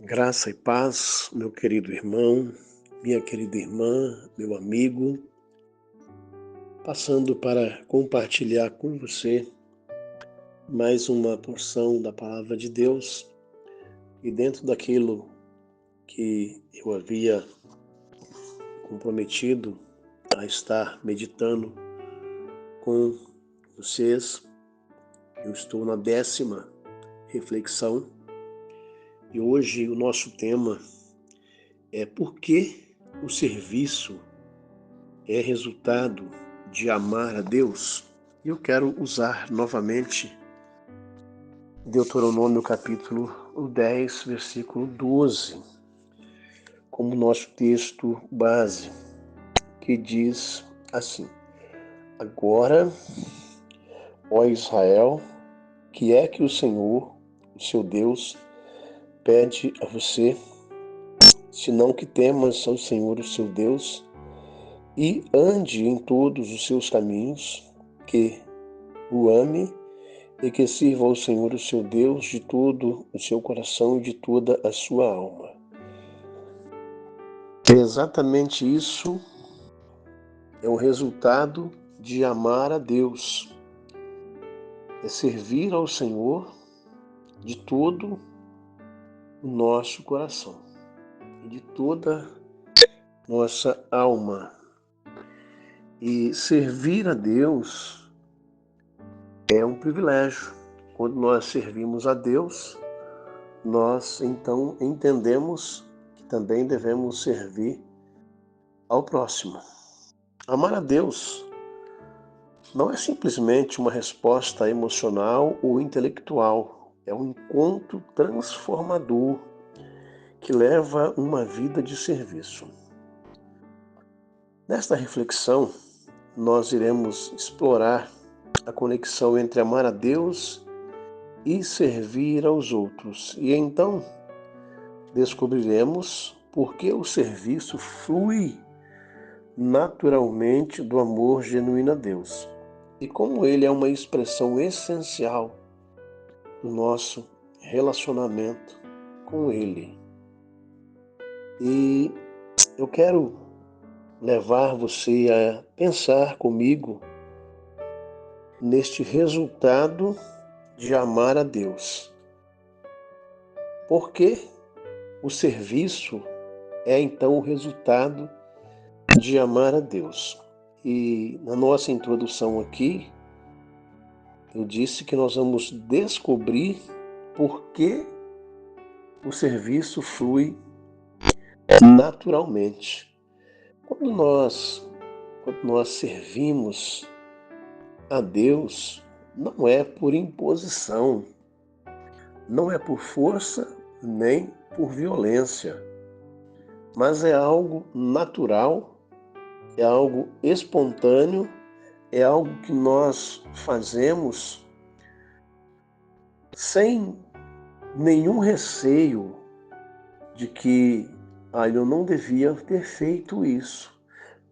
Graça e paz, meu querido irmão, minha querida irmã, meu amigo, passando para compartilhar com você mais uma porção da palavra de Deus e dentro daquilo que eu havia comprometido a estar meditando com vocês, eu estou na 10ª reflexão e hoje o nosso tema é por que o serviço é resultado de amar a Deus. E eu quero usar novamente Deuteronômio capítulo 10, versículo 12, como nosso texto base, que diz assim: Agora, ó Israel, que é que o Senhor, o seu Deus, pede a você, senão que temas ao Senhor, o seu Deus, e ande em todos os seus caminhos, que o ame e que sirva ao Senhor, o seu Deus, de todo o seu coração e de toda a sua alma. É exatamente isso, é o resultado de amar a Deus. É servir ao Senhor de todo o nosso coração e de toda nossa alma. E servir a Deus é um privilégio. Quando nós servimos a Deus, nós então entendemos que também devemos servir ao próximo. Amar a Deus não é simplesmente uma resposta emocional ou intelectual, é um encontro transformador que leva uma vida de serviço. Nesta reflexão, nós iremos explorar a conexão entre amar a Deus e servir aos outros. E então descobriremos por que o serviço flui naturalmente do amor genuíno a Deus e como ele é uma expressão essencial do nosso relacionamento com Ele. E eu quero levar você a pensar comigo neste resultado de amar a Deus. Porque o serviço é então o resultado de amar a Deus. E na nossa introdução aqui, eu disse que nós vamos descobrir por que o serviço flui naturalmente. Quando nós servimos a Deus, não é por imposição, não é por força nem por violência, mas é algo natural, é algo espontâneo, é algo que nós fazemos sem nenhum receio de que eu não devia ter feito isso.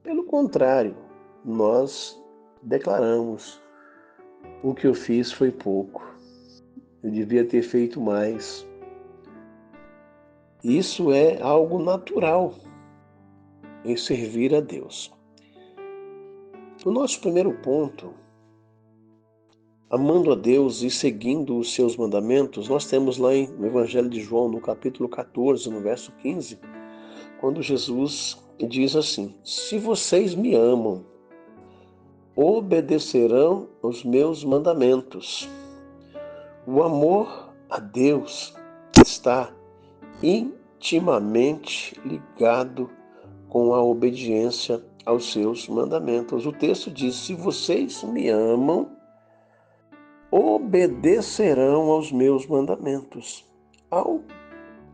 Pelo contrário, nós declaramos: o que eu fiz foi pouco, eu devia ter feito mais. Isso é algo natural em servir a Deus. O nosso primeiro ponto, amando a Deus e seguindo os seus mandamentos, nós temos lá no Evangelho de João, no capítulo 14, no verso 15, quando Jesus diz assim: se vocês me amam, obedecerão os meus mandamentos. O amor a Deus está intimamente ligado com a obediência aos seus mandamentos. O texto diz: se vocês me amam, obedecerão aos meus mandamentos. Ao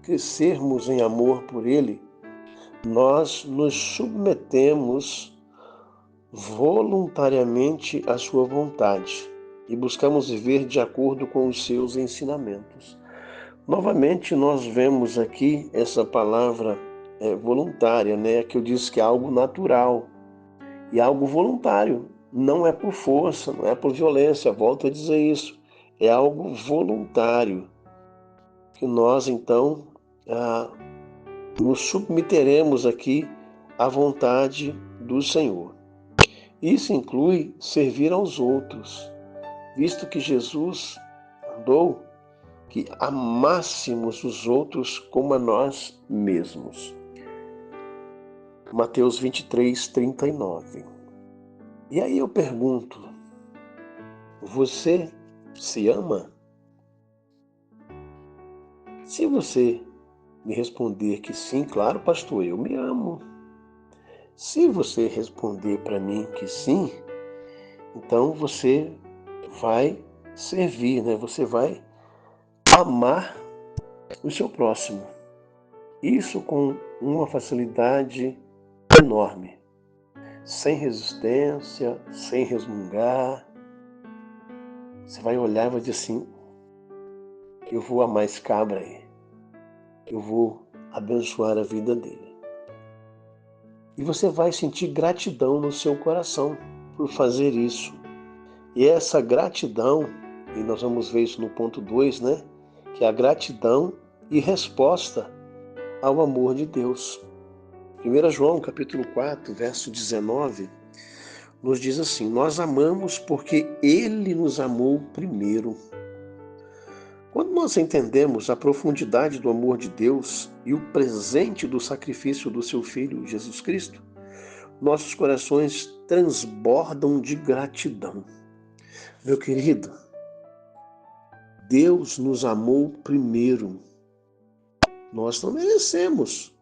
crescermos em amor por Ele, nós nos submetemos voluntariamente à sua vontade e buscamos viver de acordo com os seus ensinamentos. Novamente, nós vemos aqui essa palavra voluntária, que eu disse que é algo natural e algo voluntário. Não é por força, não é por violência, volto a dizer isso. É algo voluntário. que nós então ah, nos submeteremos aqui à vontade do Senhor. Isso inclui servir aos outros, visto que Jesus mandou que amássemos os outros como a nós mesmos. Mateus 23, 39. E aí eu pergunto, você se ama? Se você me responder que sim, claro, pastor, eu me amo. Se você responder para mim que sim, então você vai servir, né? Você vai amar o seu próximo. Isso com uma facilidade enorme, sem resistência, sem resmungar. Você vai olhar e vai dizer assim, eu vou amar esse cabra aí. Eu vou abençoar a vida dele. E você vai sentir gratidão no seu coração por fazer isso. E essa gratidão, e nós vamos ver isso no ponto 2, né? Que é a gratidão e resposta ao amor de Deus. 1 João, capítulo 4, verso 19, nos diz assim, nós amamos porque Ele nos amou primeiro. Quando nós entendemos a profundidade do amor de Deus e o presente do sacrifício do seu Filho, Jesus Cristo, nossos corações transbordam de gratidão. Meu querido, Deus nos amou primeiro. Nós não merecemos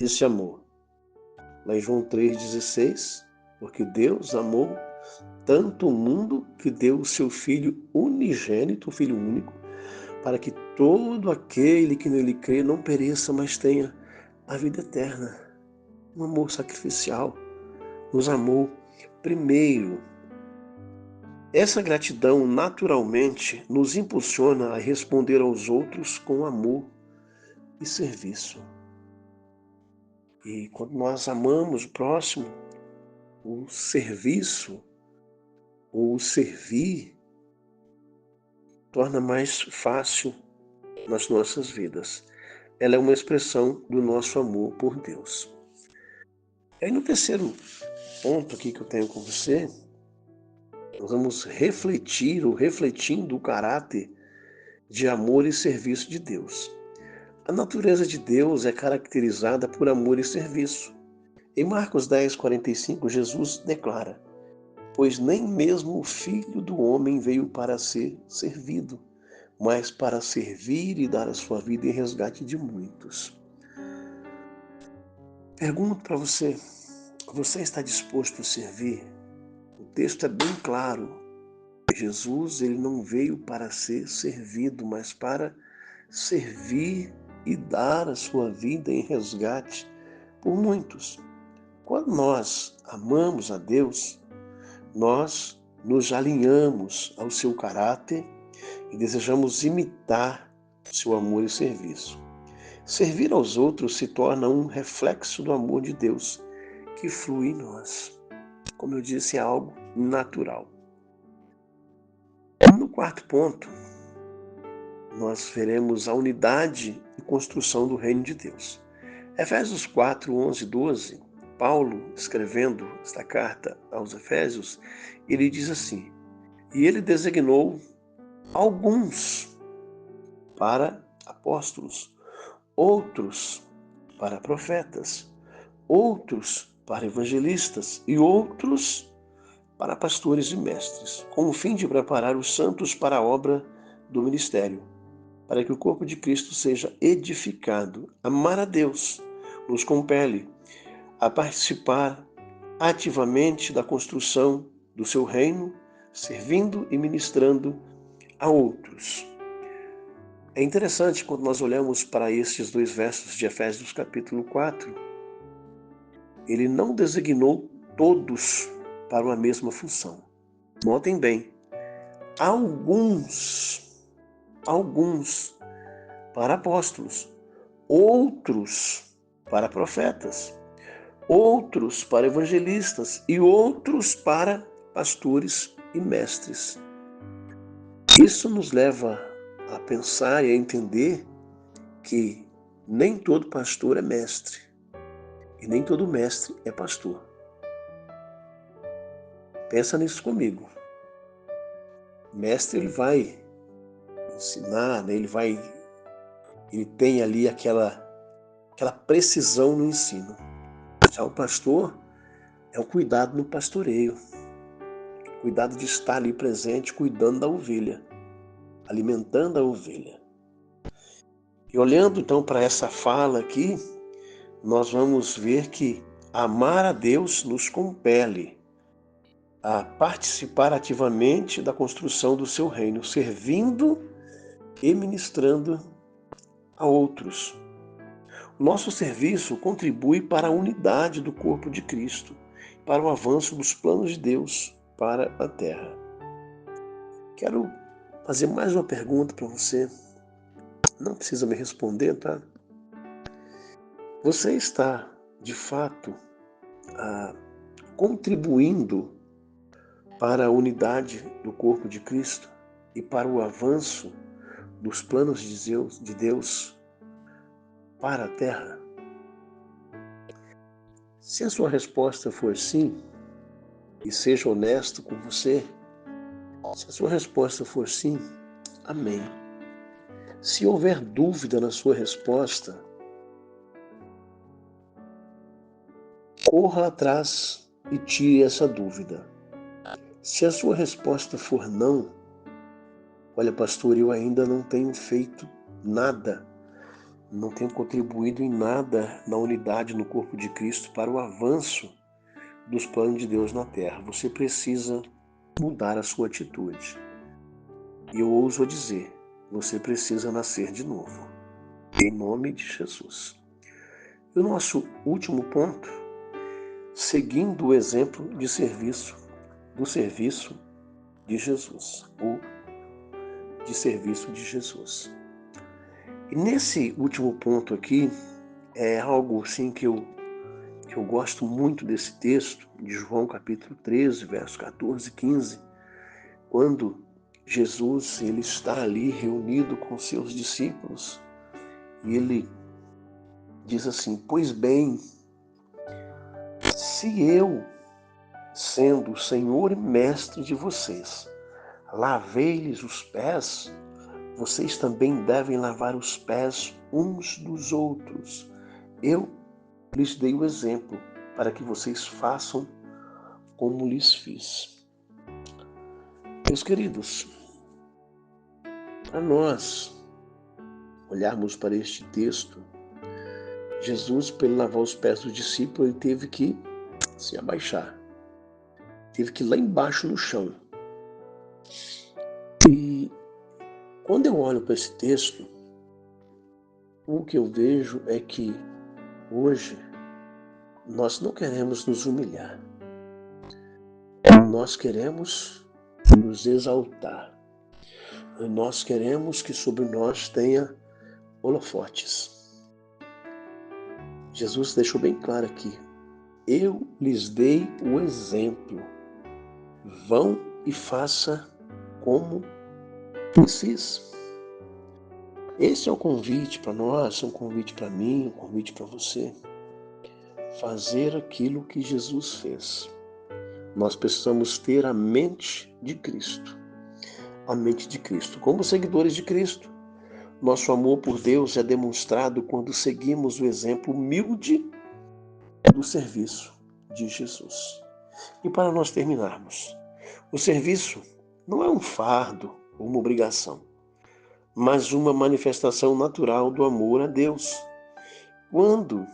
esse amor. Lá em João 3,16, porque Deus amou tanto o mundo que deu o seu Filho unigênito, o Filho único, para que todo aquele que nele crê não pereça, mas tenha a vida eterna. Um amor sacrificial. Nos amou primeiro. Essa gratidão naturalmente nos impulsiona a responder aos outros com amor e serviço. E quando nós amamos o próximo, o serviço ou o servir torna mais fácil nas nossas vidas. Ela é uma expressão do nosso amor por Deus. E aí no terceiro ponto aqui que eu tenho com você, nós vamos refletir ou refletindo o caráter de amor e serviço de Deus. A natureza de Deus é caracterizada por amor e serviço. Em Marcos 10, 45, Jesus declara, pois nem mesmo o Filho do Homem veio para ser servido, mas para servir e dar a sua vida em resgate de muitos. Pergunto para você, você está disposto a servir? O texto é bem claro. Jesus, ele não veio para ser servido, mas para servir e dar a sua vida em resgate por muitos. Quando nós amamos a Deus, nós nos alinhamos ao seu caráter e desejamos imitar seu amor e serviço. Servir aos outros se torna um reflexo do amor de Deus que flui em nós. Como eu disse, é algo natural. No quarto ponto, nós veremos a unidade e construção do reino de Deus. Efésios 4, 11 e 12, Paulo, escrevendo esta carta aos Efésios, ele diz assim, e ele designou alguns para apóstolos, outros para profetas, outros para evangelistas e outros para pastores e mestres, com o fim de preparar os santos para a obra do ministério, para que o corpo de Cristo seja edificado. Amar a Deus nos compele a participar ativamente da construção do seu reino, servindo e ministrando a outros. É interessante quando nós olhamos para estes dois versos de Efésios capítulo 4, ele não designou todos para uma mesma função. Notem bem, alguns para apóstolos, outros para profetas, outros para evangelistas e outros para pastores e mestres. Isso nos leva a pensar e a entender que nem todo pastor é mestre e nem todo mestre é pastor. Pensa nisso comigo. O mestre, ele vai ensinar, né? Ele tem ali aquela precisão no ensino. Já o pastor é o cuidado no pastoreio, cuidado de estar ali presente, cuidando da ovelha, alimentando a ovelha. E olhando então para essa fala aqui, nós vamos ver que amar a Deus nos compele a participar ativamente da construção do seu reino, servindo e ministrando a outros. Nosso serviço contribui para a unidade do corpo de Cristo, para o avanço dos planos de Deus para a terra. Quero fazer mais uma pergunta para você. Não precisa me responder, tá? Você está, de fato, contribuindo para a unidade do corpo de Cristo e para o avanço dos planos de Deus para a terra? Se a sua resposta for sim, e seja honesto com você, se a sua resposta for sim, amém. Se houver dúvida na sua resposta, corra atrás e tire essa dúvida. Se a sua resposta for não, olha, pastor, eu ainda não tenho feito nada, não tenho contribuído em nada na unidade no corpo de Cristo para o avanço dos planos de Deus na terra. Você precisa mudar a sua atitude. E eu ouso dizer, você precisa nascer de novo, em nome de Jesus. E o nosso último ponto, seguindo o exemplo de serviço, do serviço de Jesus, ou de serviço de Jesus. E nesse último ponto aqui, é algo assim que eu gosto muito desse texto, de João capítulo 13, versos 14 e 15, quando Jesus ele está ali reunido com seus discípulos e ele diz assim: pois bem, se eu, sendo o Senhor e Mestre de vocês, lavei-lhes os pés, vocês também devem lavar os pés uns dos outros. Eu lhes dei o exemplo para que vocês façam como lhes fiz. Meus queridos, para nós olharmos para este texto, Jesus, para ele lavar os pés dos discípulos, ele teve que se abaixar. Teve que ir lá embaixo no chão. E quando eu olho para esse texto, o que eu vejo é que hoje nós não queremos nos humilhar. Nós queremos nos exaltar. Nós queremos que sobre nós tenha holofotes. Jesus deixou bem claro aqui: eu lhes dei o exemplo. Vão e faça como fiz. Esse é o convite para nós, um convite para mim, um convite para você. Fazer aquilo que Jesus fez. Nós precisamos ter a mente de Cristo. A mente de Cristo. Como seguidores de Cristo, nosso amor por Deus é demonstrado quando seguimos o exemplo humilde do serviço de Jesus. E para nós terminarmos, o serviço não é um fardo ou uma obrigação, mas uma manifestação natural do amor a Deus. Quando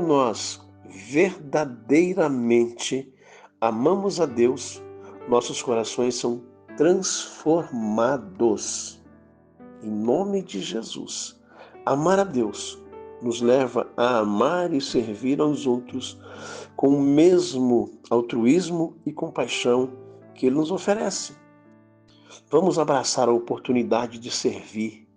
nós verdadeiramente amamos a Deus, nossos corações são transformados. Em nome de Jesus. Amar a Deus nos leva a amar e servir aos outros com o mesmo altruísmo e compaixão que Ele nos oferece. Vamos abraçar a oportunidade de servir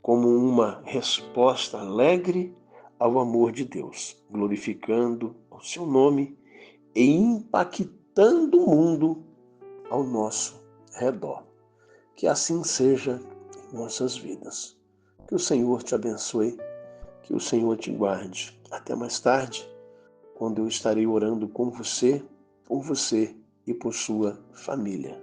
como uma resposta alegre ao amor de Deus, glorificando o seu nome e impactando o mundo ao nosso redor. Que assim seja em nossas vidas. Que o Senhor te abençoe, que o Senhor te guarde. Até mais tarde, quando eu estarei orando com você, por você e por sua família.